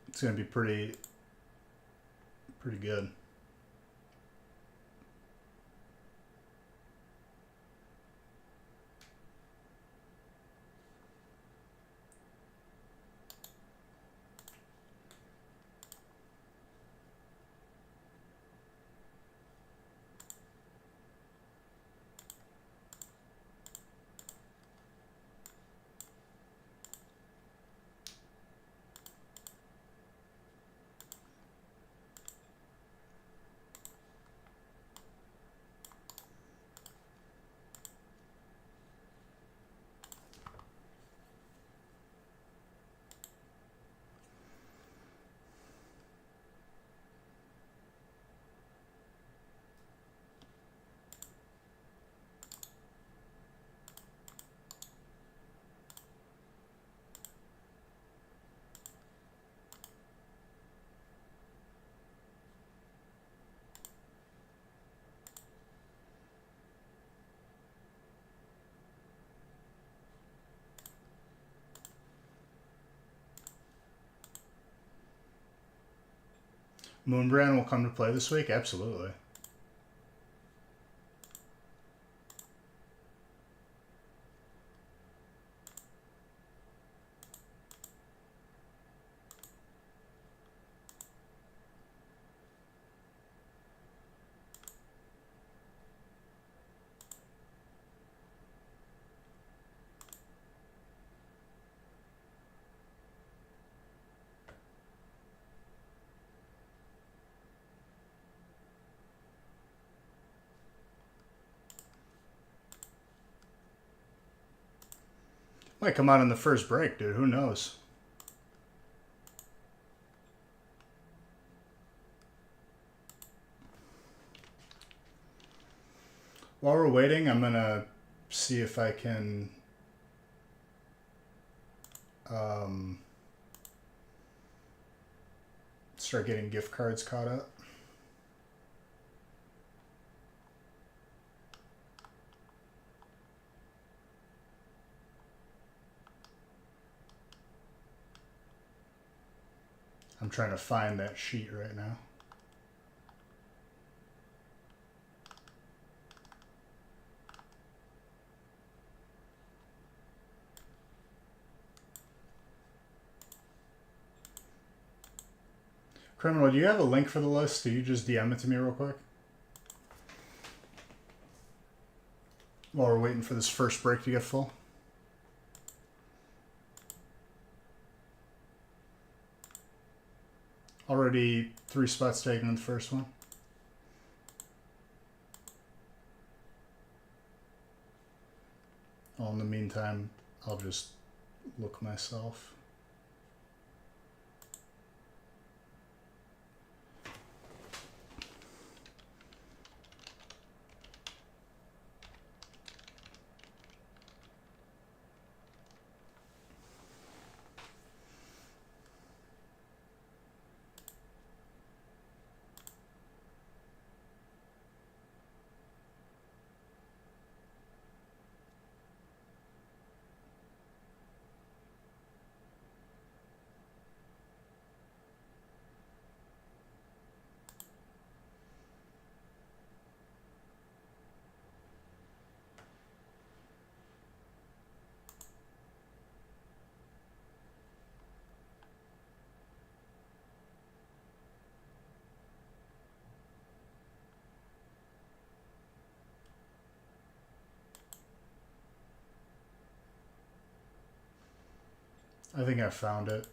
It's going to be pretty good. Moonbrand will come to play this week? Absolutely. Might come out in the first break, dude. Who knows? While we're waiting, I'm going to see if I can start getting gift cards caught up. I'm trying to find that sheet right now. Criminal, do you have a link for the list? Do you just DM it to me real quick? While we're waiting for this first break to get full. Already 3 spots taken in the first one. Well, in the meantime, I'll just look myself. I think I found it.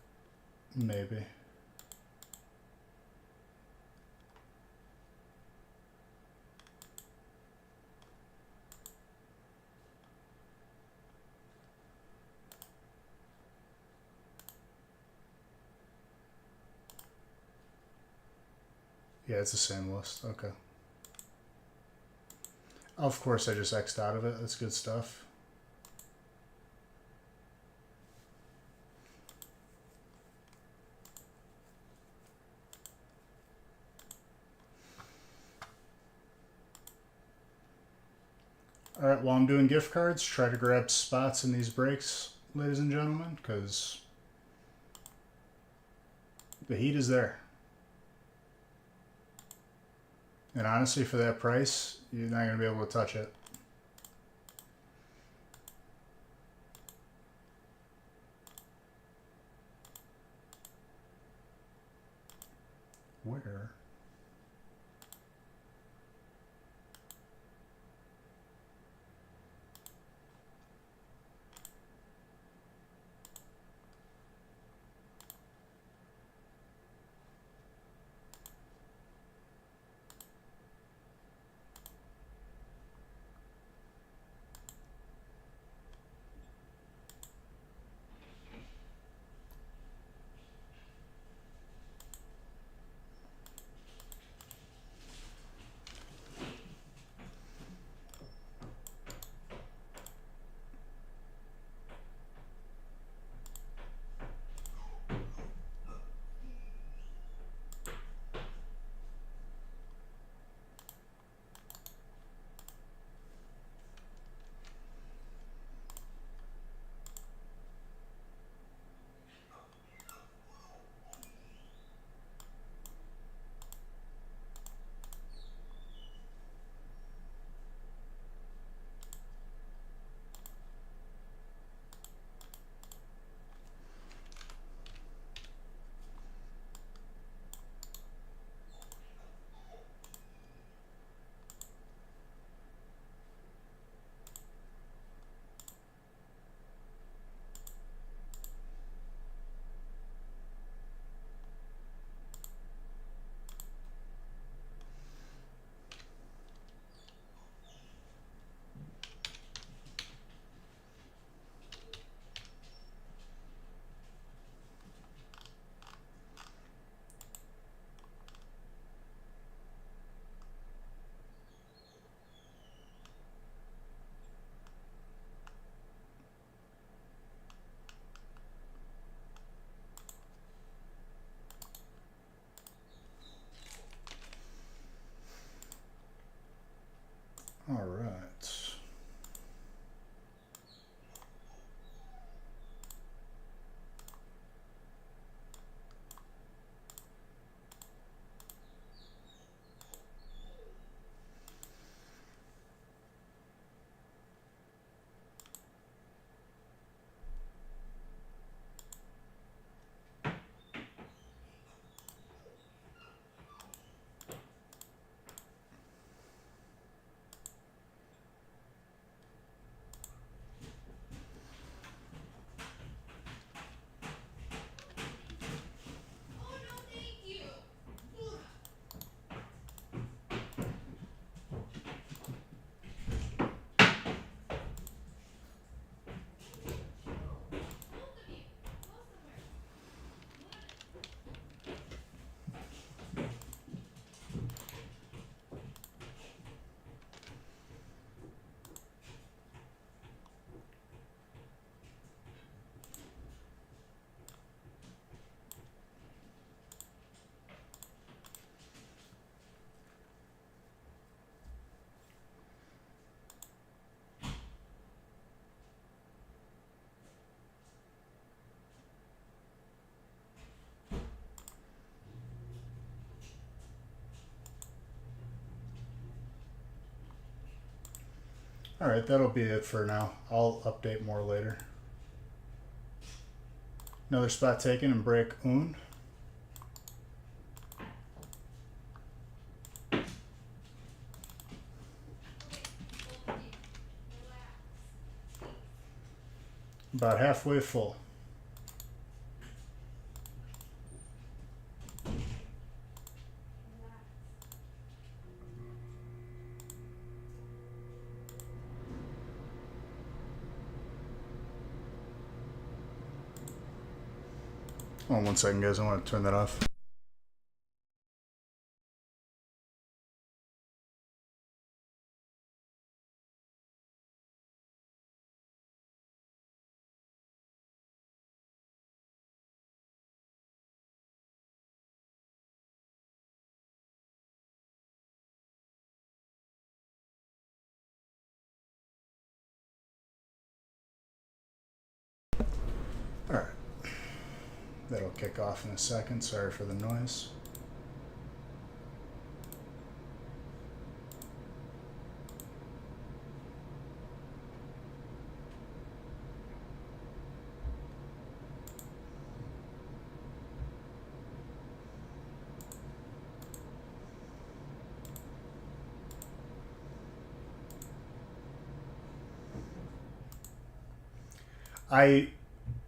Maybe. Yeah, it's the same list. Okay. Of course, I just X'd out of it. That's good stuff. All right, while I'm doing gift cards, try to grab spots in these breaks, ladies and gentlemen, because The heat is there. And honestly, for that price, you're not going to be able to touch it. Where? All right. All right, that'll be it for now. I'll update more later. Another spot taken and break un. About halfway full. Hold on 1 second, guys. I want to turn that off. All right. That'll kick off in a second. Sorry for the noise. I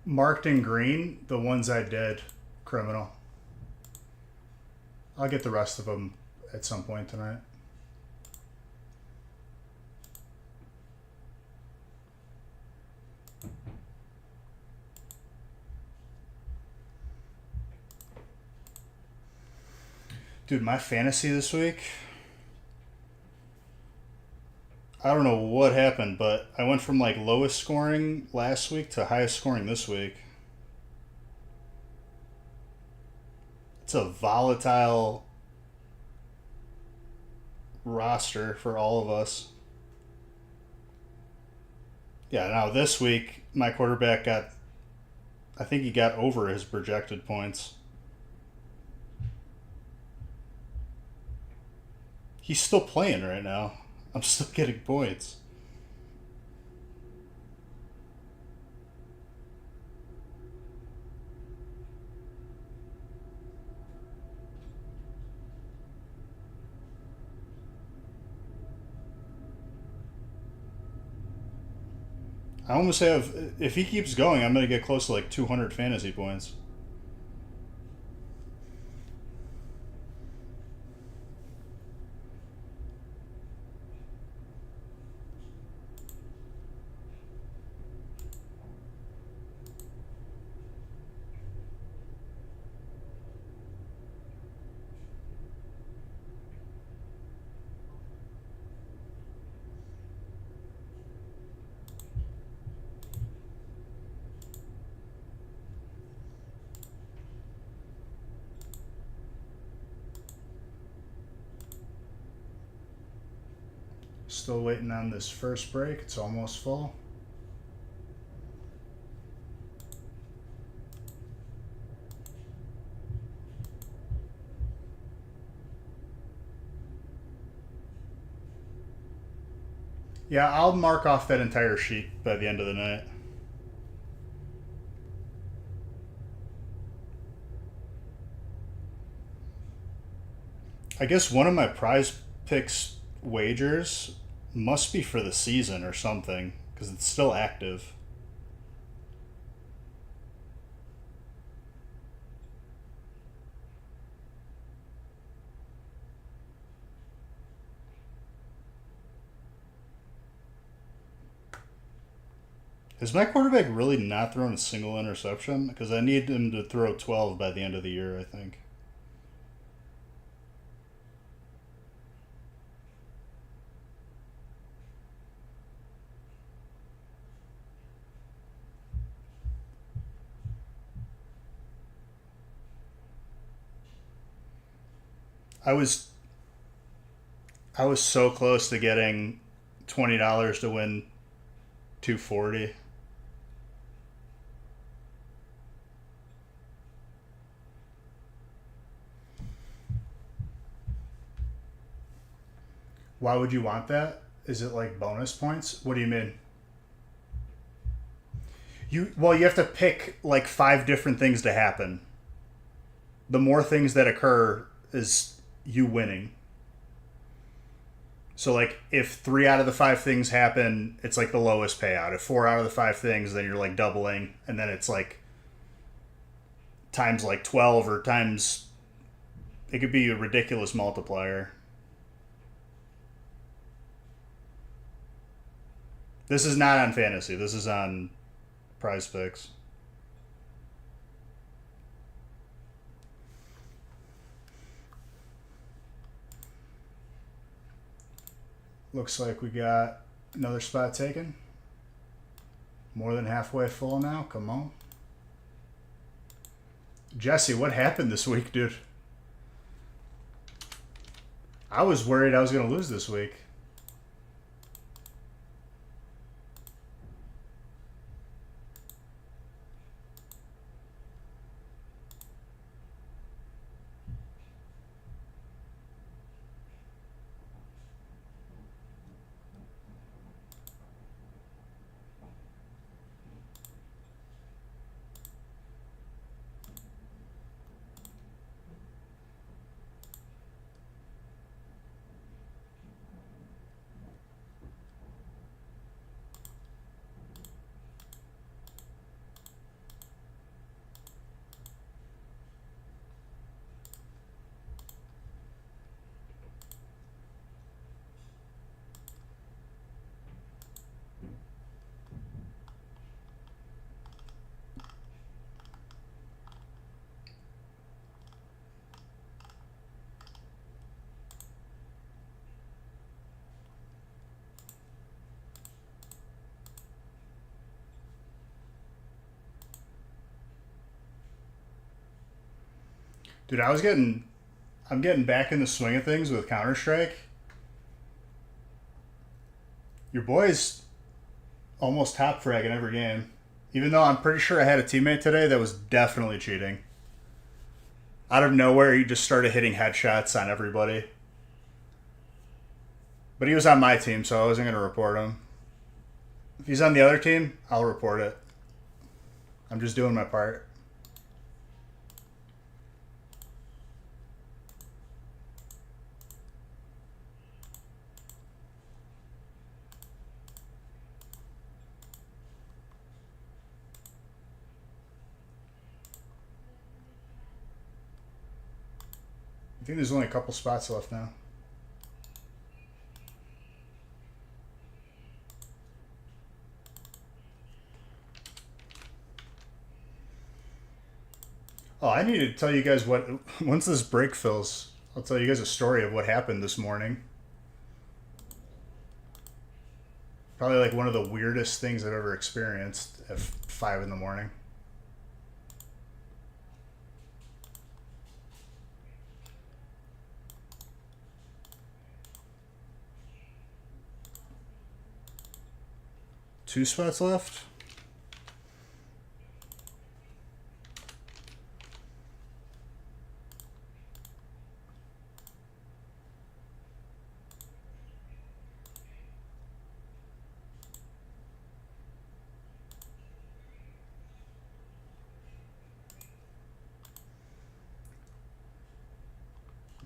marked in green the ones I did criminal. I'll get the rest of them at some point tonight. Dude, my fantasy this week, I don't know what happened, but I went from like lowest scoring last week to highest scoring this week. It's a volatile roster for all of us. Yeah, now this week, my quarterback got, I think he got over his projected points. He's still playing right now. I'm still getting points. I almost have, if he keeps going, I'm going to get close to like 200 fantasy points. Still waiting on this first break. It's almost full. Yeah, I'll mark off that entire sheet by the end of the night. I guess one of my prize picks wagers must be for the season or something because it's still active. Is my quarterback really not throwing a single interception? Because I need him to throw 12 by the end of the year, I think. I was I was so close to getting $20 to win 240. Why would you want that? Is it like bonus points? What do you mean? You have to pick like 5 different things to happen. The more things that occur is you winning. So like if 3 out of the 5 things happen, it's like the lowest payout. If 4 out of the 5 things, then you're like doubling, and then it's like times like 12 or times. It could be a ridiculous multiplier. This is not on fantasy. This is on prize picks. Looks like we got another spot taken. More than halfway full now. Come on. Jesse, what happened this week, dude? I was worried I was going to lose this week. Dude, I'm getting back in the swing of things with Counter-Strike. Your boy's almost top fragging every game. Even though I'm pretty sure I had a teammate today that was definitely cheating. Out of nowhere, he just started hitting headshots on everybody. But he was on my team, so I wasn't going to report him. If he's on the other team, I'll report it. I'm just doing my part. I think there's only a couple spots left now. Oh, I need to tell you guys what... Once this break fills, I'll tell you guys a story of what happened this morning. Probably like one of the weirdest things I've ever experienced at 5 in the morning. Two spots left.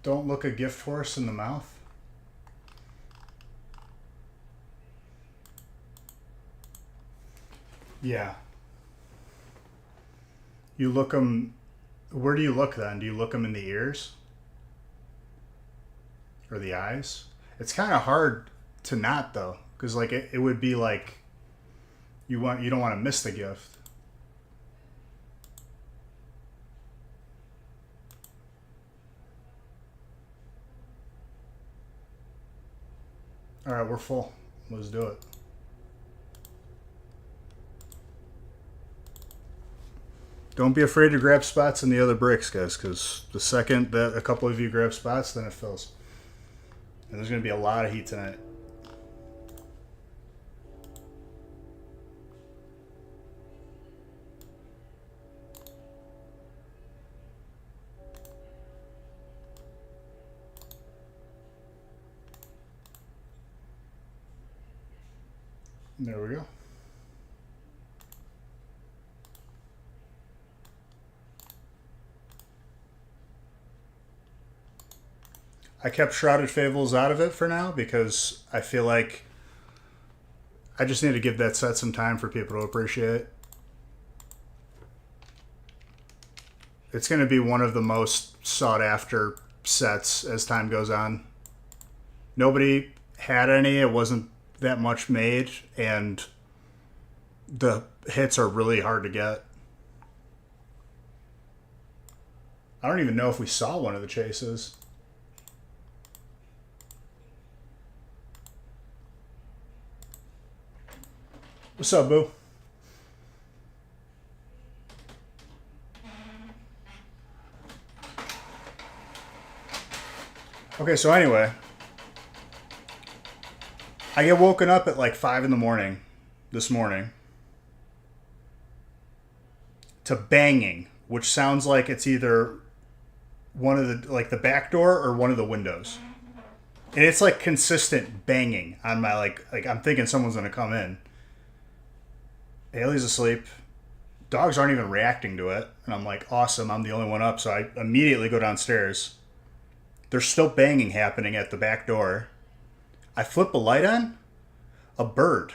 Don't look a gift horse in the mouth. Yeah. You look them... Where do you look then? Do you look them in the ears? Or the eyes? It's kind of hard to not, though. Because like it would be like... You don't want to miss the gift. Alright, we're full. Let's do it. Don't be afraid to grab spots in the other breaks, guys, because the second that a couple of you grab spots, then it fills. And there's going to be a lot of heat tonight. There we go. I kept Shrouded Fables out of it for now because I feel like I just need to give that set some time for people to appreciate. It's going to be one of the most sought after sets as time goes on. Nobody had any. It wasn't that much made, and the hits are really hard to get. I don't even know if we saw one of the chases. What's up, boo? Okay, so anyway, I get woken up at like 5 in the morning this morning to banging, which sounds like it's either one of the, like the back door or one of the windows. And it's like consistent banging on my, like I'm thinking someone's going to come in. Haley's asleep. Dogs aren't even reacting to it. And I'm like, awesome, I'm the only one up. So I immediately go downstairs. There's still banging happening at the back door. I flip the light on. A bird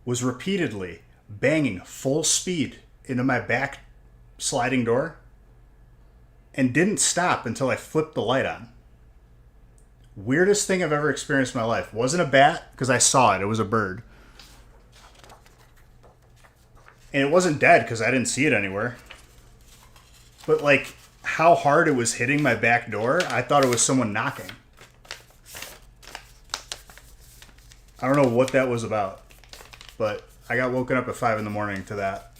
was repeatedly banging full speed into my back sliding door and didn't stop until I flipped the light on. Weirdest thing I've ever experienced in my life. Wasn't a bat, because I saw it. It was a bird. And it wasn't dead because I didn't see it anywhere. But like how hard it was hitting my back door, I thought it was someone knocking. I don't know what that was about. But I got woken up at 5 in the morning to that.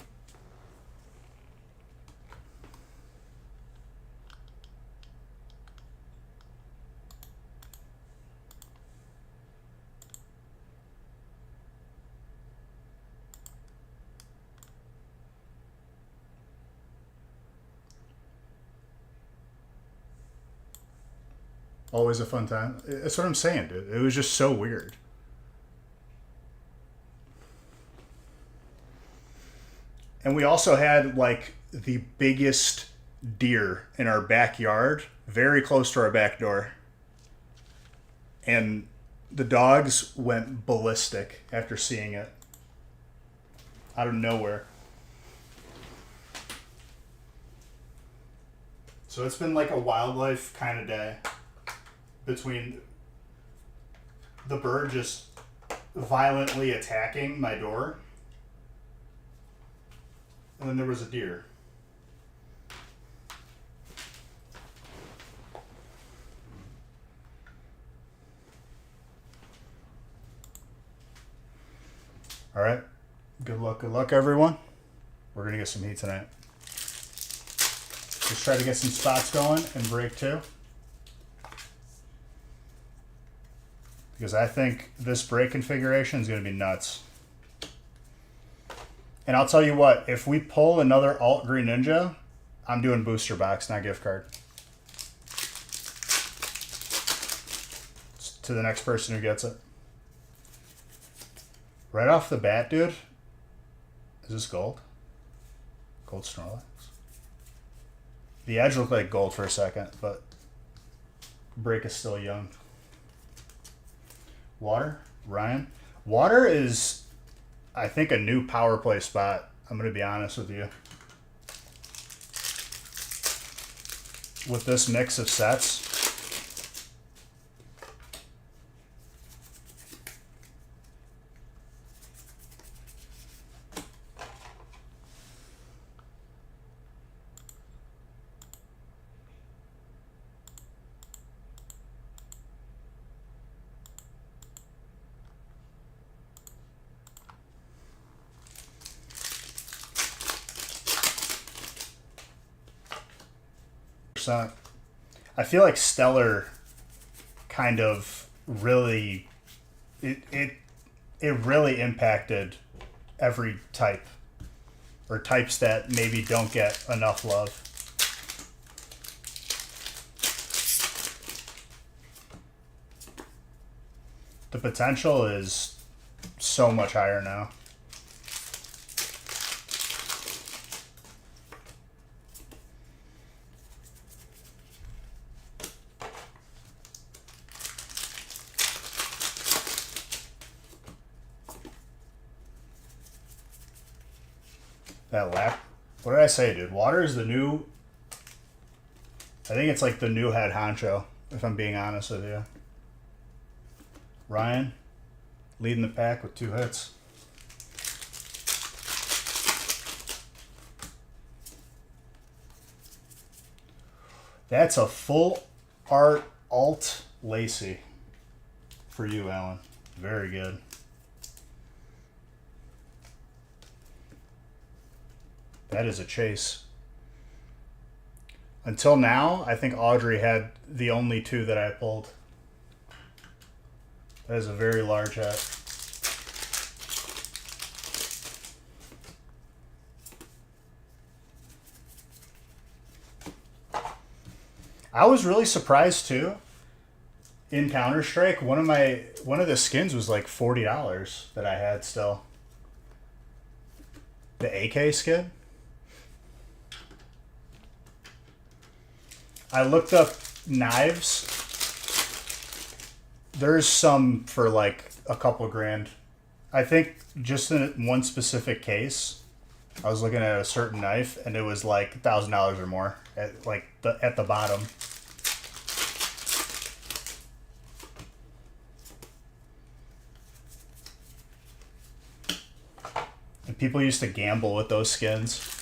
Always a fun time. That's what I'm saying, dude. It was just so weird. And we also had like the biggest deer in our backyard, very close to our back door. And the dogs went ballistic after seeing it. Out of nowhere. So it's been like a wildlife kind of day. Between the bird just violently attacking my door, and then there was a deer. All right. Good luck, everyone. We're going to get some heat tonight. Just try to get some spots going and break two. Because I think this break configuration is going to be nuts. And I'll tell you what, if we pull another Alt Green Ninja, I'm doing booster box, not gift card. To the next person who gets it. Right off the bat, dude. Is this gold? Gold Snorlax? The edge looked like gold for a second, but break is still young. Water, Ryan. Water is, I think, a new power play spot. I'm going to be honest with you. With this mix of sets. I feel like Stellar kind of really it really impacted every type or types that maybe don't get enough love. The potential is so much higher now. That lap. What did I say, dude? Water is the new... I think it's like the new head honcho, if I'm being honest with you. Ryan, leading the pack with 2 hits. That's a full art alt Lacey for you, Alan. Very good. That is a chase. Until now, I think Audrey had the only 2 that I pulled. That is a very large hat. I was really surprised too. In Counter-Strike, one of the skins was like $40 that I had still. The AK skin. I looked up knives. There's some for like a couple grand. I think just in one specific case, I was looking at a certain knife and it was like $1,000 or more at the bottom. And people used to gamble with those skins.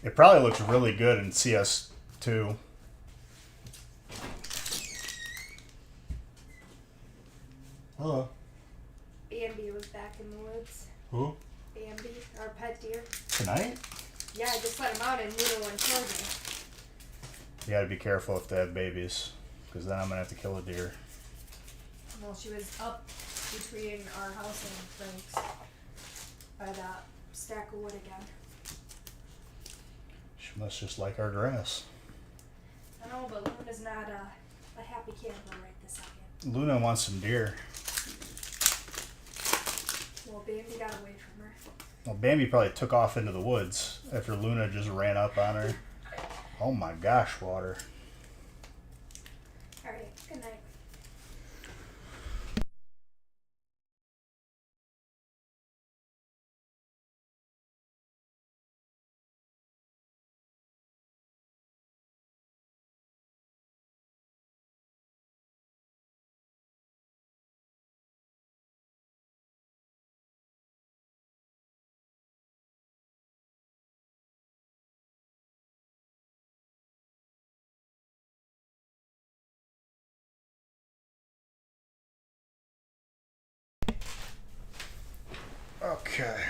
It probably looks really good in CS2. Hello. Bambi was back in the woods. Who? Bambi, our pet deer. Tonight? Yeah, I just let him out and Luna one killed me. You gotta be careful if they have babies, because then I'm gonna have to kill a deer. Well, she was up between our house and Frank's by that stack of wood again. She must just like our grass. I know, but Luna's not a happy camper right this second. Luna wants some deer. Well, Bambi got away from her. Well, Bambi probably took off into the woods after Luna just ran up on her. Oh my gosh, water. Alright, good night. Okay.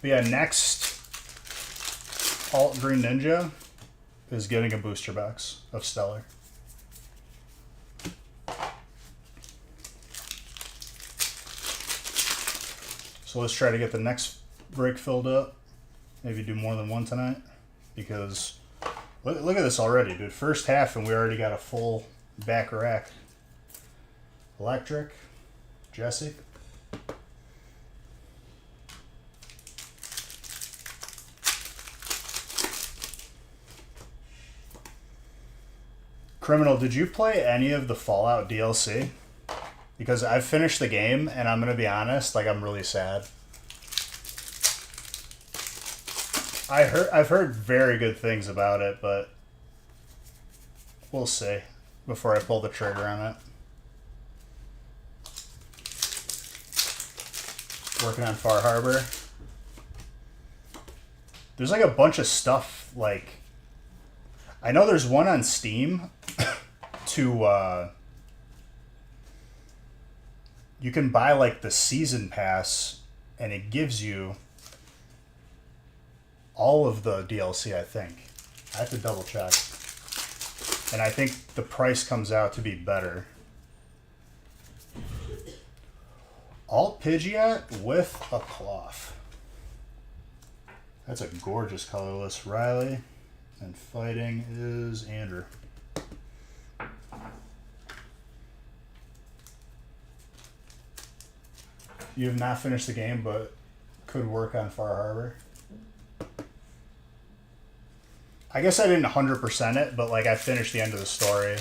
But yeah, next Alt Green Ninja is getting a booster box of Stellar. So let's try to get the next break filled up. Maybe do more than one tonight. Because look at this already, dude. First half and we already got a full back rack. Electric. Jesse. Criminal, did you play any of the Fallout DLC? Because I've finished the game and I'm gonna be honest, like I'm really sad. I've heard very good things about it, but we'll see before I pull the trigger on it. Working on Far Harbor. There's like a bunch of stuff, like I know there's one on Steam to you can buy like the season pass and it gives you all of the DLC, I think. I have to double check. And I think the price comes out to be better. Alt Pidgeot with a cloth. That's a gorgeous colorless Riley. And fighting is Andrew. You have not finished the game, but could work on Far Harbor. I guess I didn't 100% it, but like I finished the end of the story.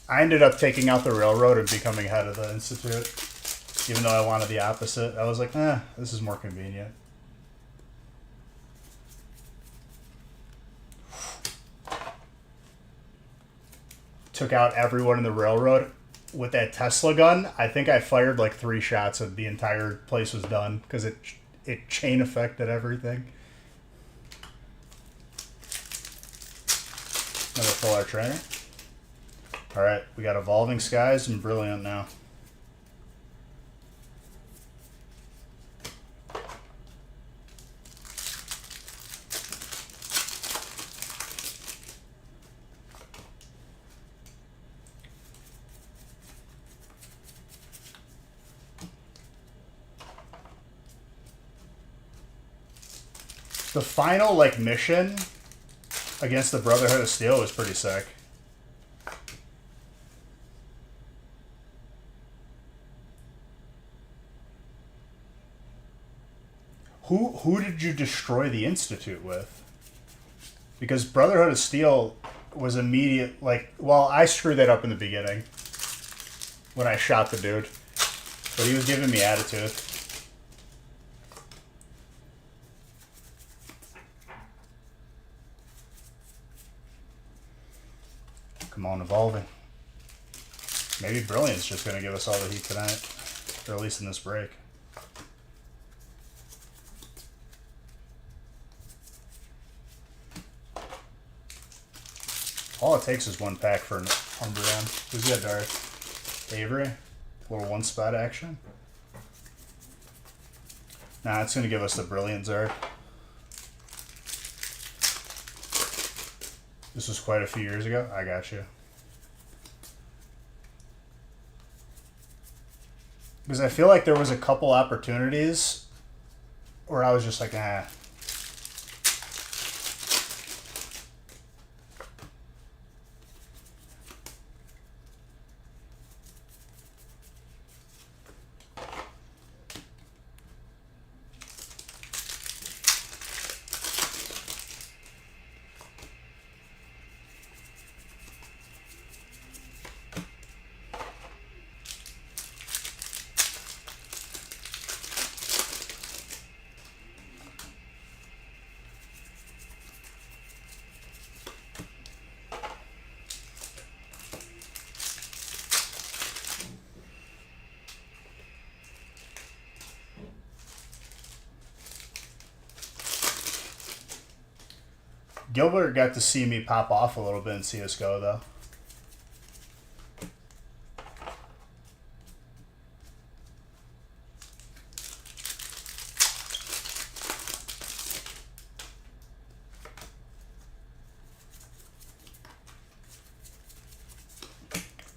I ended up taking out the railroad and becoming head of the institute, even though I wanted the opposite. I was like, this is more convenient. Took out everyone in the railroad with that Tesla gun. I think I fired like 3 shots and the entire place was done because it chain affected everything. Another full art trainer. Alright, we got Evolving Skies and Brilliant now. The final, like, mission against the Brotherhood of Steel was pretty sick. Who did you destroy the Institute with? Because Brotherhood of Steel was immediate, like, well, I screwed that up in the beginning when I shot the dude. But he was giving me attitude. Come on, Evolving. Maybe Brilliant's just going to give us all the heat tonight. Or at least in this break. All it takes is one pack for an Umbreon. Who's got Darth? Avery? A little one-spot action. Nah, it's going to give us the Brilliant Zard. This was quite a few years ago. I got you. Because I feel like there was a couple opportunities where I was just like, ah. Gilbert got to see me pop off a little bit in CSGO, though.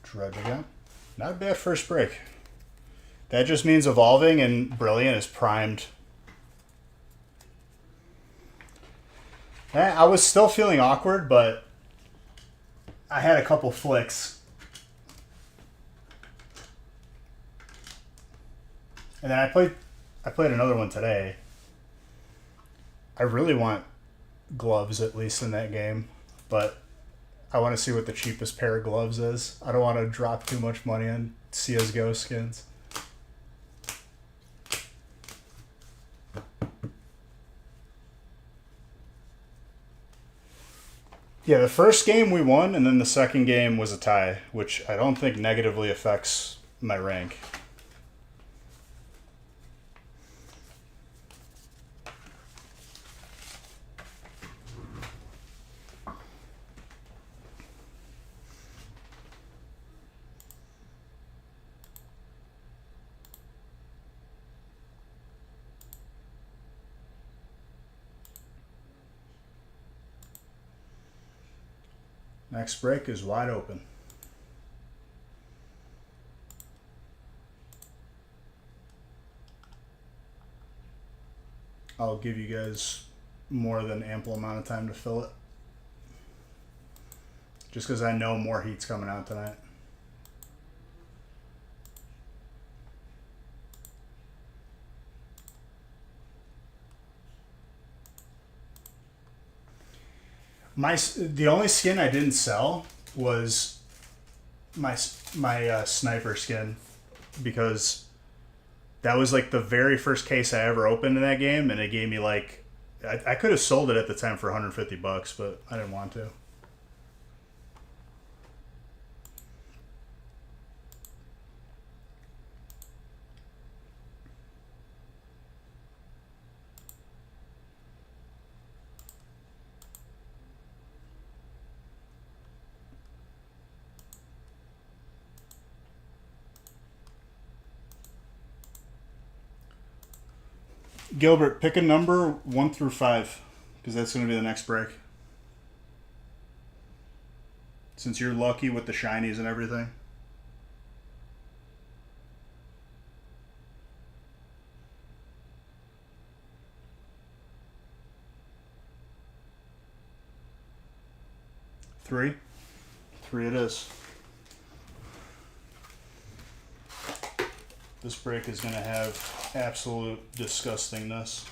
Drudge again. Not a bad first break. That just means Evolving and Brilliant is primed. I was still feeling awkward, but I had a couple flicks. And then I played another one today. I really want gloves, at least in that game, but I want to see what the cheapest pair of gloves is. I don't want to drop too much money on CSGO skins. Yeah, the first game we won, and then the second game was a tie, which I don't think negatively affects my rank. Next break is wide open. I'll give you guys more than ample amount of time to fill it. Just because I know more heat's coming out tonight. The only skin I didn't sell was my sniper skin, because that was like the very first case I ever opened in that game, and it gave me like I could have sold it at the time for $150, but I didn't want to. Gilbert, pick a number 1 through 5, because that's going to be the next break. Since you're lucky with the shinies and everything. Three it is. This break is going to have absolute disgustingness.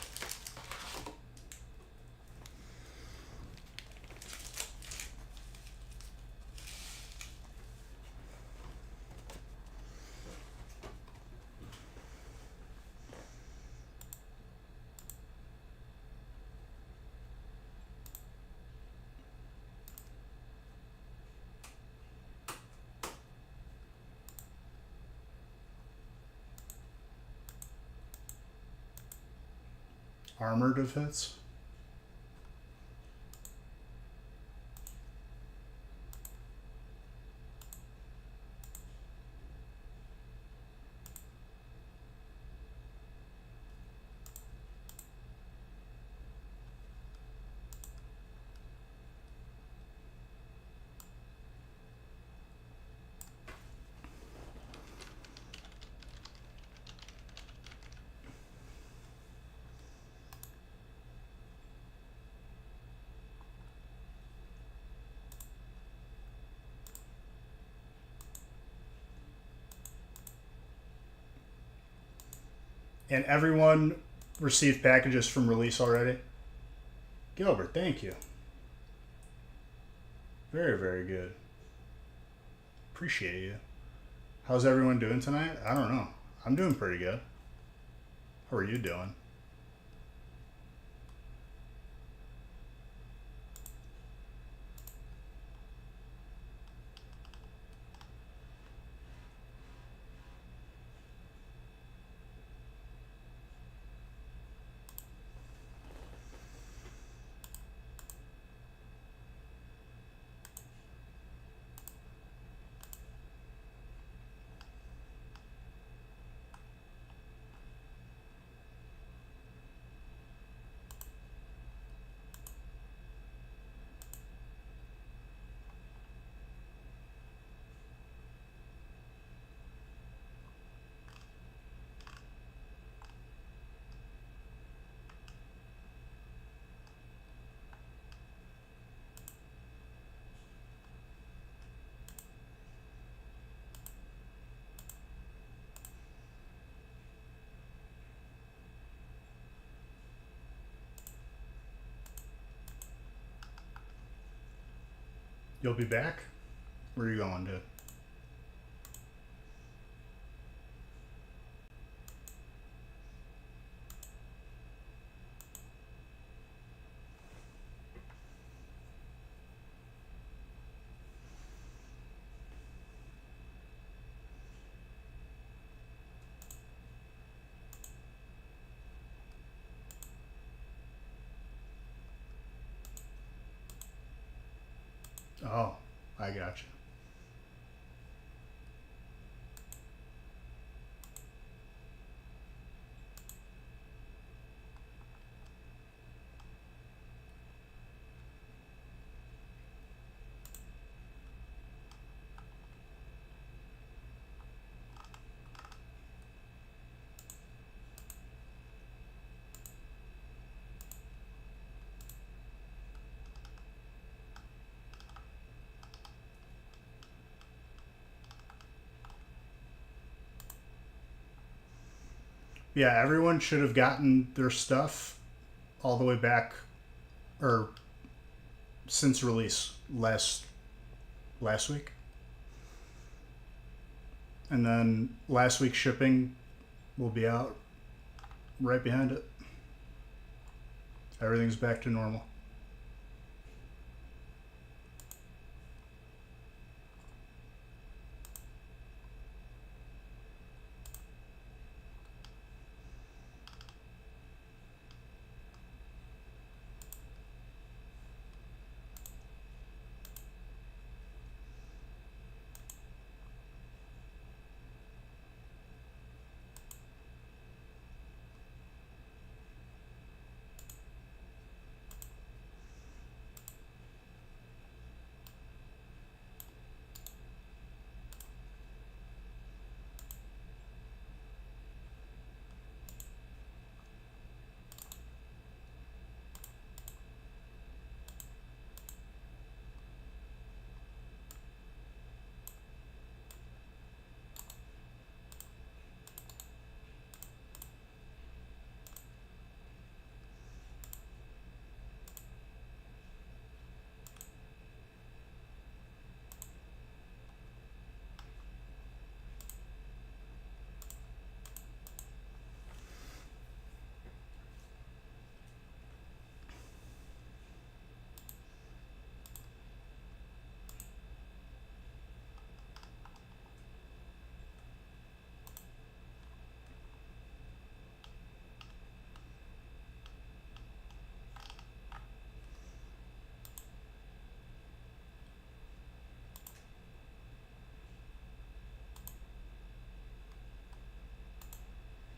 Armored of hits. And everyone received packages from release already? Gilbert, thank you. Very, very good. Appreciate you. How's everyone doing tonight? I don't know. I'm doing pretty good. How are you doing? You'll be back? Where are you going, dude? Oh, I got you. Yeah, everyone should have gotten their stuff all the way back, or since release last week, and then last week's shipping will be out right behind it. Everything's back to normal.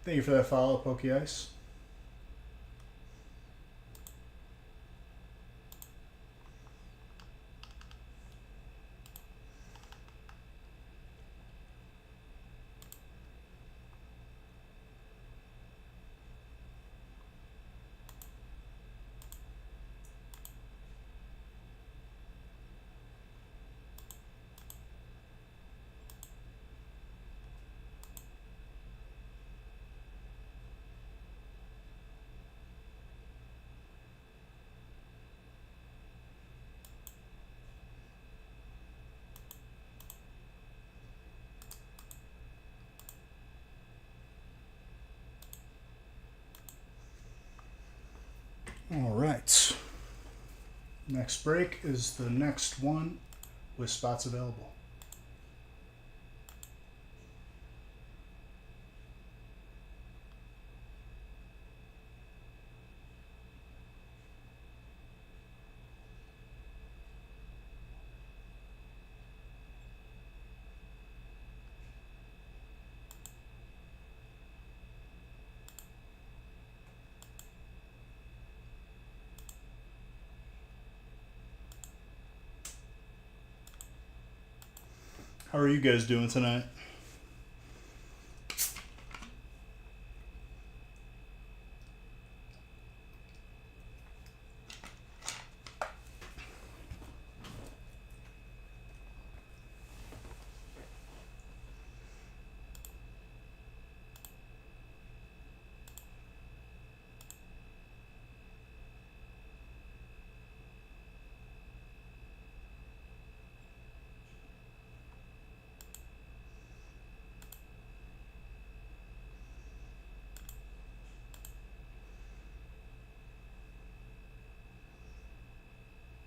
Thank you for that follow, Pokey Ice. Next break is the next one with spots available. How are you guys doing tonight?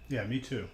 Yeah, me too.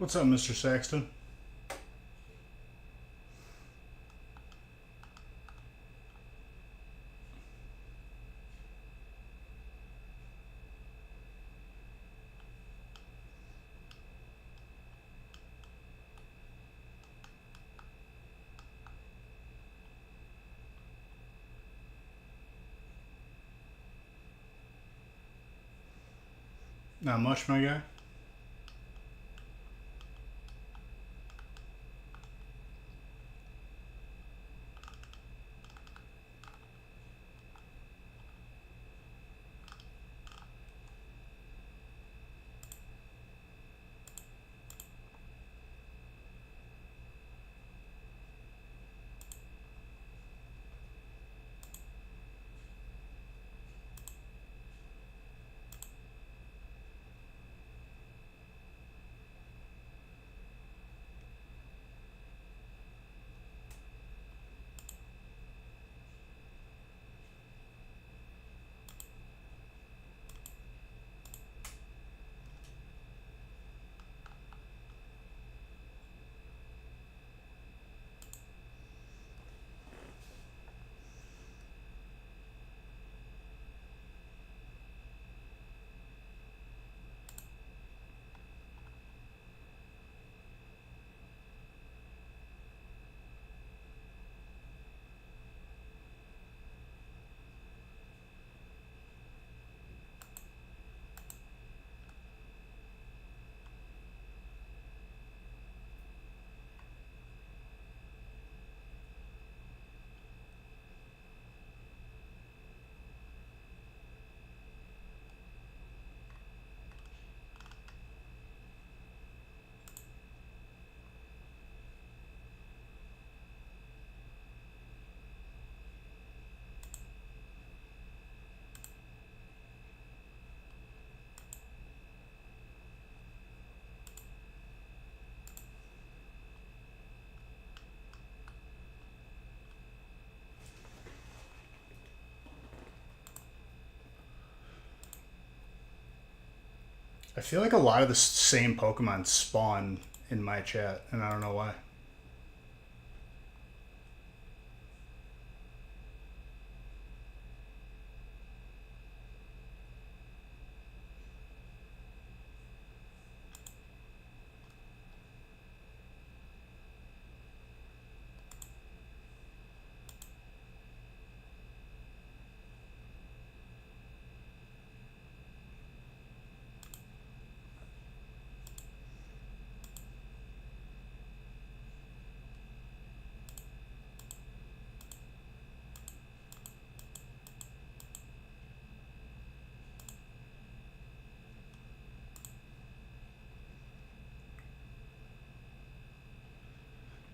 What's up, Mr. Saxton? Not much, my guy. I feel like a lot of the same Pokemon spawn in my chat, and I don't know why.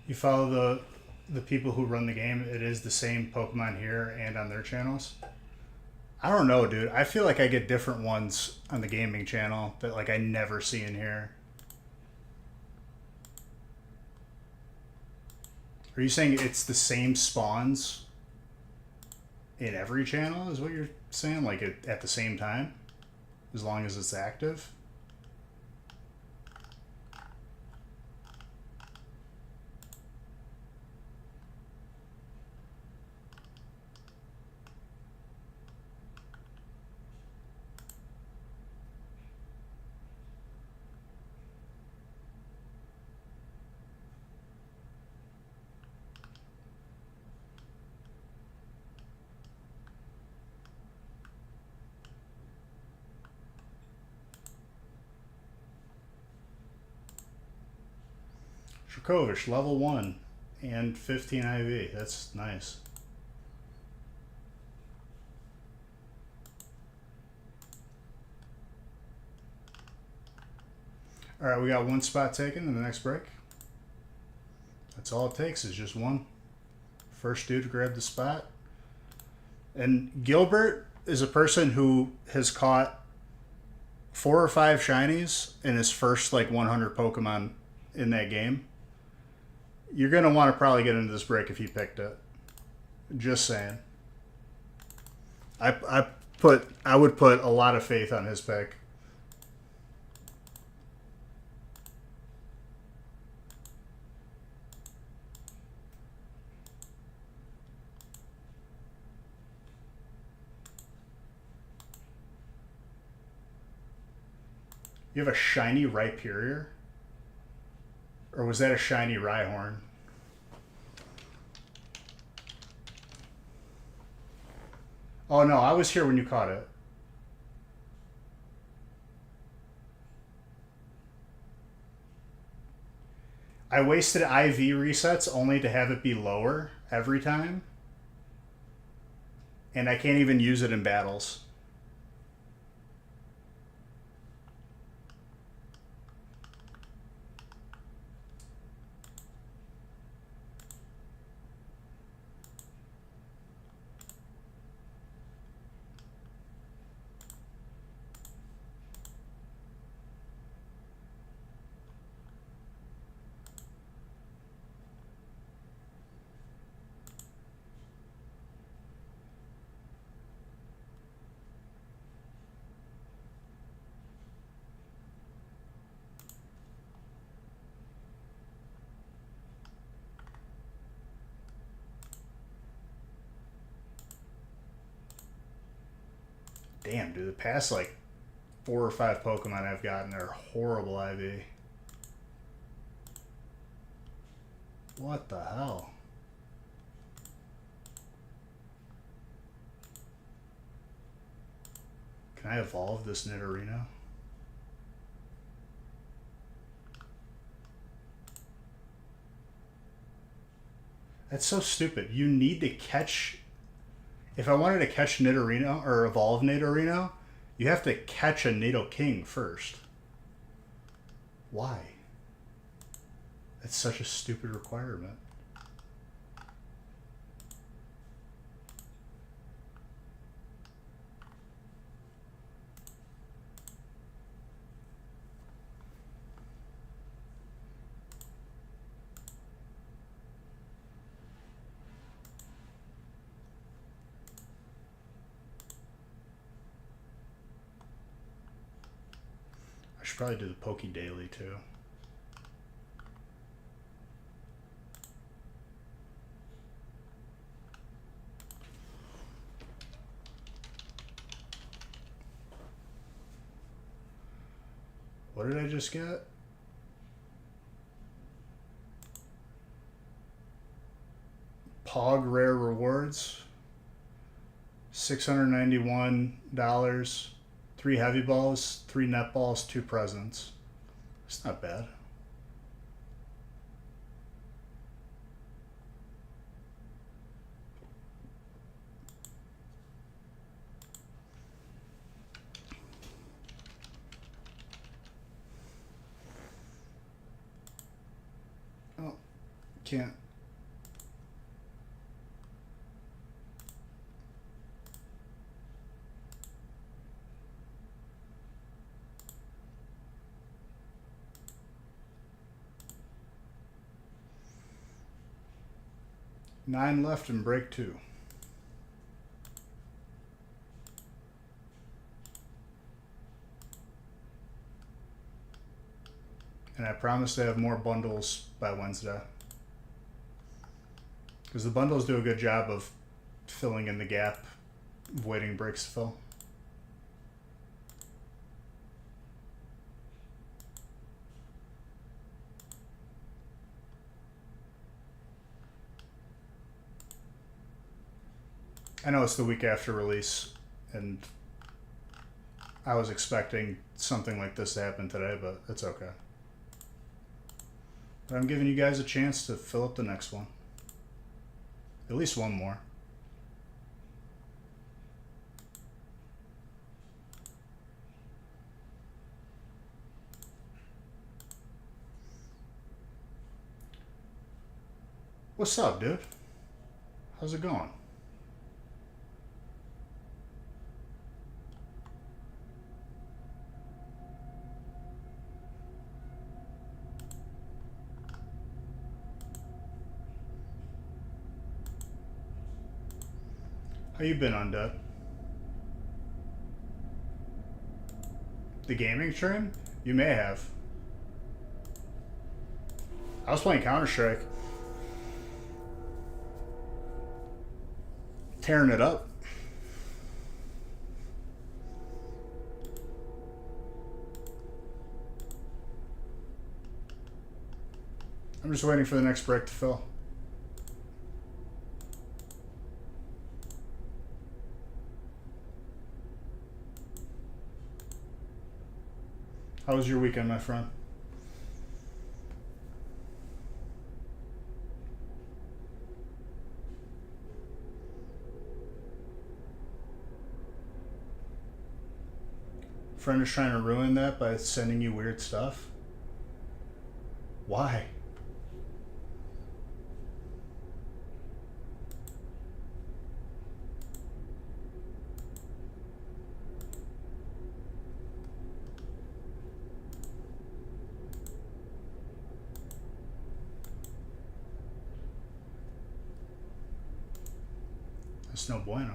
You follow the people who run the game. It is the same Pokemon here and on their channels. I don't know, dude. I feel like I get different ones on the gaming channel that like I never see in here. Are you saying it's the same spawns in every channel? Is what you're saying? Like at the same time, as long as it's active? Dracovish, level 1 and 15 IV. That's nice. Alright, we got one spot taken in the next break. That's all it takes is just one. First dude to grab the spot. And Gilbert is a person who has caught 4 or 5 shinies in his first like 100 Pokemon in that game. You're going to want to probably get into this break if he picked it. Just saying. I would put a lot of faith on his pick. You have a shiny Rhyperior? Or was that a shiny Rhyhorn? Oh no, I was here when you caught it. I wasted IV resets only to have it be lower every time. And I can't even use it in battles. Damn, dude, the past like 4 or 5 Pokemon I've gotten are horrible IV. What the hell? Can I evolve this Nidorino? That's so stupid. You need to catch... If I wanted to catch Nidorino, or evolve Nidorino, you have to catch a Nidoking first. Why? That's such a stupid requirement. should probably do the Poke Daily too. What did I just get? Pog Rare Rewards. $691. 3 heavy balls, 3 net balls, 2 presents. It's not bad. Oh, can't. Nine left in break 2. And I promise to have more bundles by Wednesday. Because the bundles do a good job of filling in the gap of waiting breaks to fill. I know it's the week after release, and I was expecting something like this to happen today, but it's okay. But I'm giving you guys a chance to fill up the next one. At least one more. What's up, dude? How's it going? How you been, Undead? The gaming stream? You may have. I was playing Counter-Strike. Tearing it up. I'm just waiting for the next break to fill. How was your weekend, my friend? Friend is trying to ruin that by sending you weird stuff? Why? That's no bueno.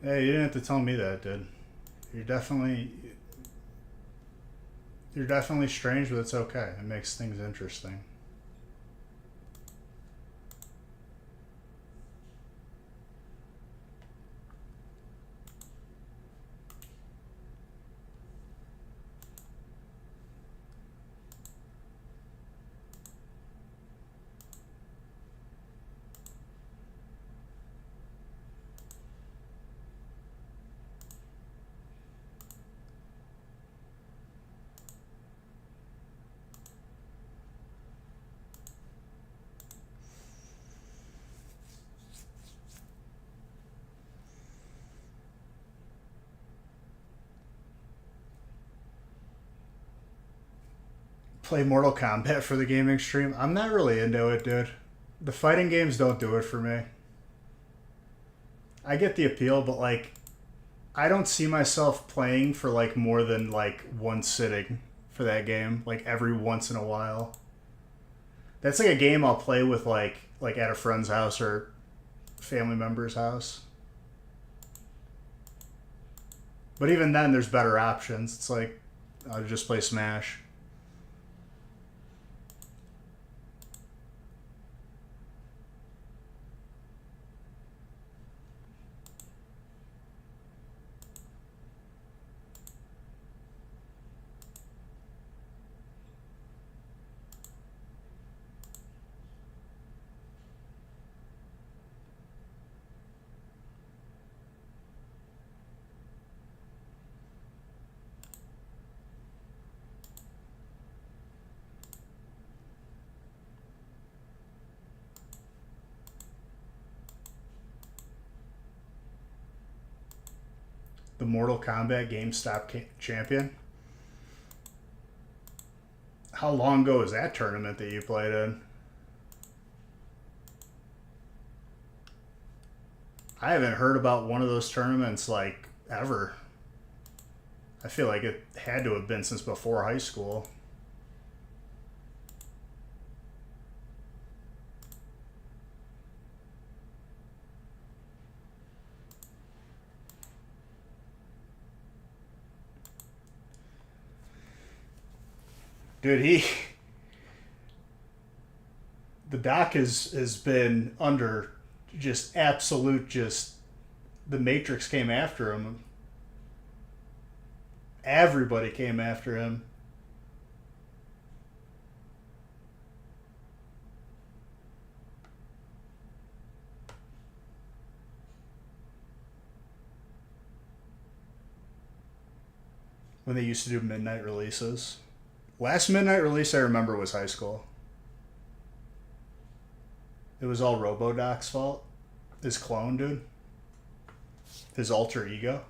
Hey, you didn't have to tell me that, dude. You're definitely strange, but it's okay. It makes things interesting. Play Mortal Kombat for the gaming stream. I'm not really into it, dude. The fighting games don't do it for me. I get the appeal, but like, I don't see myself playing for like more than like one sitting for that game, like every once in a while. That's like a game I'll play with like at a friend's house or family member's house. But even then, there's better options. It's like I'll just play Smash. The Mortal Kombat GameStop champion. How long ago was that tournament that you played in? I haven't heard about one of those tournaments like ever. I feel like it had to have been since before high school. Dude, the doc has been under just absolute just the Matrix came after him. Everybody came after him. When they used to do midnight releases. Last midnight release I remember was high school. It was all Robodoc's fault. His clone, dude. His alter ego.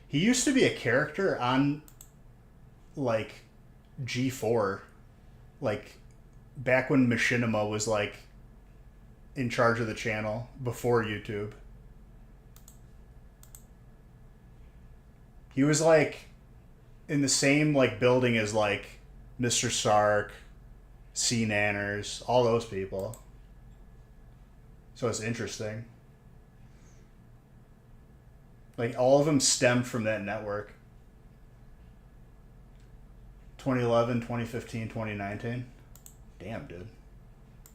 He used to be a character on, like, G4. Like, back when Machinima was, like, in charge of the channel before YouTube. He was, like, in the same, like, building as, like, Mr. Sark, C. Nanners, all those people. So it's interesting. Like, all of them stemmed from that network. 2011, 2015, 2019. Damn, dude.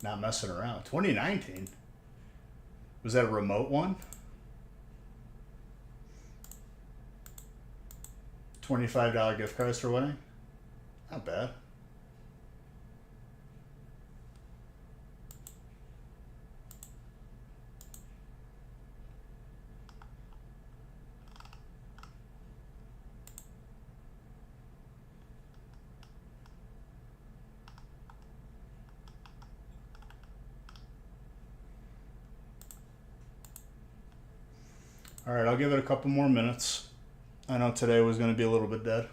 Not messing around. 2019? Was that a remote one? $25 gift cards for winning? Not bad. All right, I'll give it a couple more minutes. I know today was going to be a little bit dead.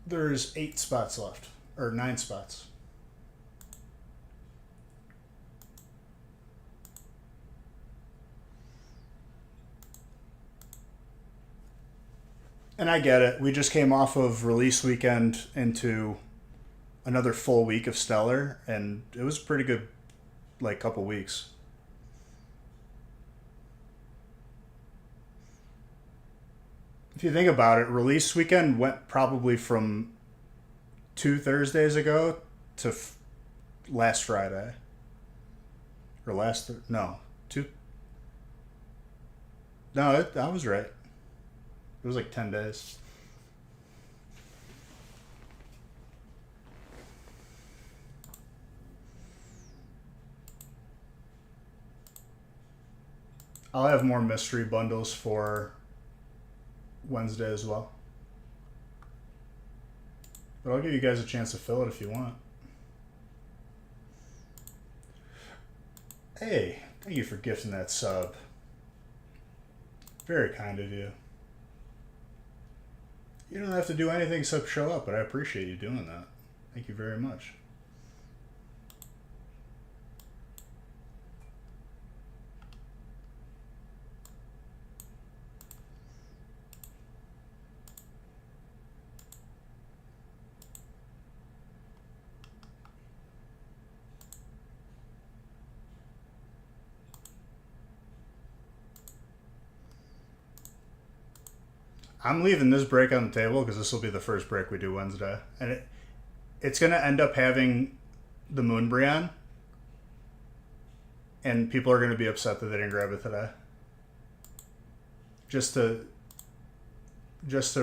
There's 8 spots left, or 9 spots. And I get it. We just came off of release weekend into another full week of Stellar, and it was a pretty good, like, couple weeks. If you think about it, release weekend went probably from 2 Thursdays ago to last Friday. Or no. 2. No, I was right. It was like 10 days. I'll have more mystery bundles for Wednesday as well. But I'll give you guys a chance to fill it if you want. Hey, thank you for gifting that sub. Very kind of you. You don't have to do anything except show up, but I appreciate you doing that. Thank you very much. I'm leaving this break on the table because this will be the first break we do Wednesday. And it's going to end up having the Moonbrion. And people are going to be upset that they didn't grab it today. Just to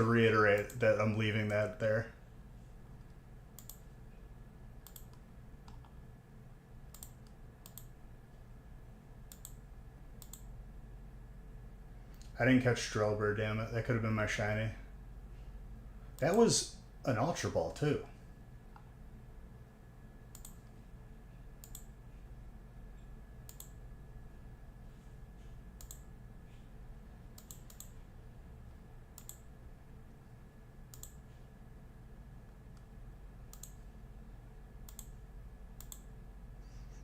reiterate that I'm leaving that there. I didn't catch Drillbur, damn it. That could have been my shiny. That was an Ultra Ball, too.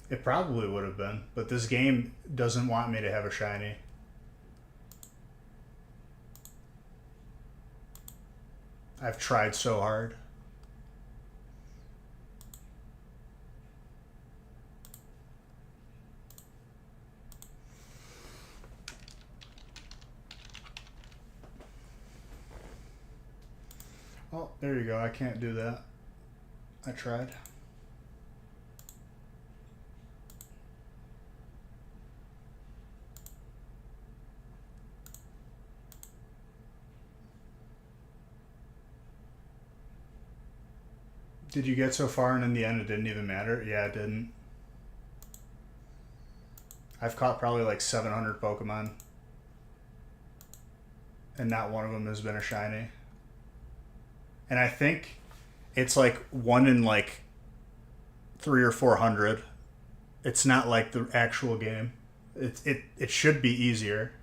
It probably would have been, but this game doesn't want me to have a shiny. I've tried so hard. Oh, there you go. I can't do that. I tried. Did you get so far and in the end it didn't even matter? Yeah, it didn't. I've caught probably like 700 Pokemon. And not one of them has been a shiny. And I think it's like 1 in like 300 or 400. It's not like the actual game. It should be easier.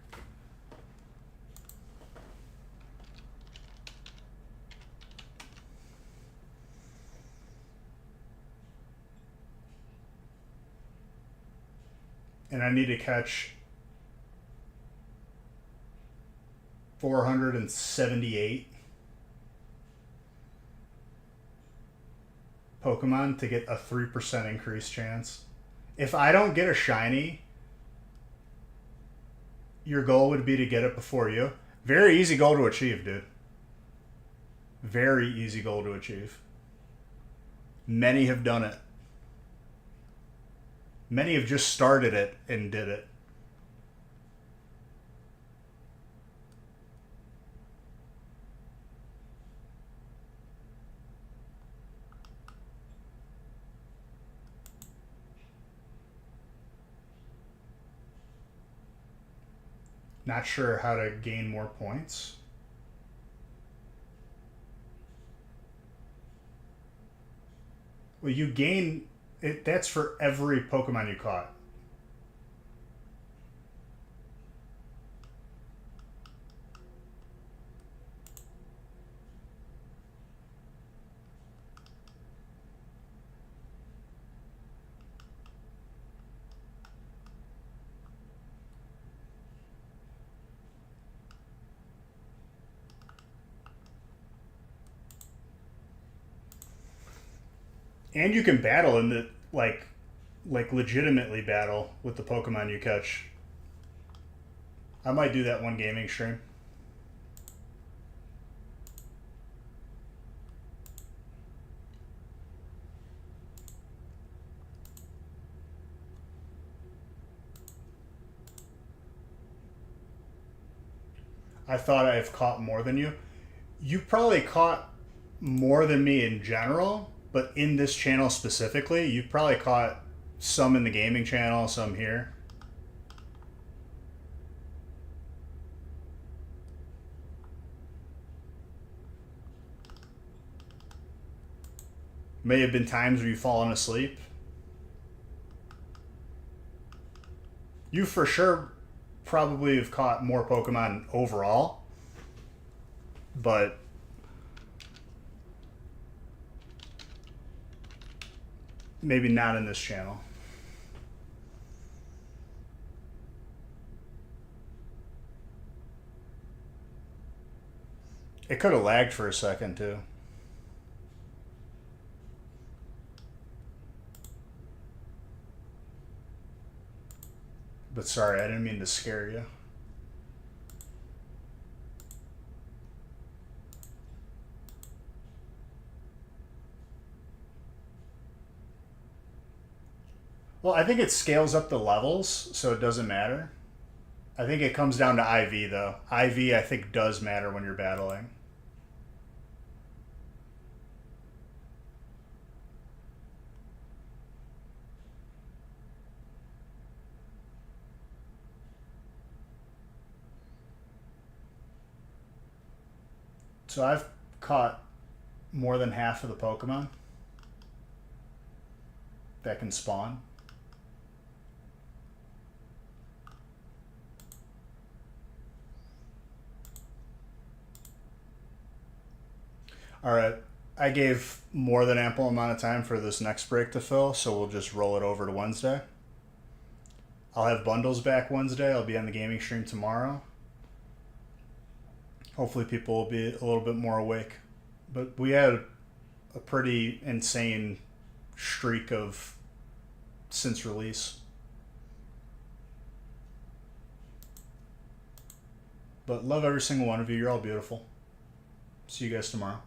And I need to catch 478 Pokemon to get a 3% increase chance. If I don't get a shiny, your goal would be to get it before you. Very easy goal to achieve, dude. Very easy goal to achieve. Many have done it. Many have just started it and did it. Not sure how to gain more points. Well, you gain it. That's for every Pokemon you caught. And you can battle in the like legitimately battle with the Pokemon you catch. I might do that one gaming stream. I thought I've caught more than you. You probably caught more than me in general, but in this channel specifically, you've probably caught some in the gaming channel, some here. May have been times where you've fallen asleep. You for sure probably have caught more Pokemon overall, but maybe not in this channel. It could have lagged for a second too. But sorry, I didn't mean to scare you. Well, I think it scales up the levels, so it doesn't matter. I think it comes down to IV, though. IV, I think, does matter when you're battling. So I've caught more than half of the Pokemon that can spawn. All right, I gave more than ample amount of time for this next break to fill, so we'll just roll it over to Wednesday. I'll have bundles back Wednesday. I'll be on the gaming stream tomorrow. Hopefully people will be a little bit more awake. But we had a pretty insane streak of since release. But love every single one of you. You're all beautiful. See you guys tomorrow.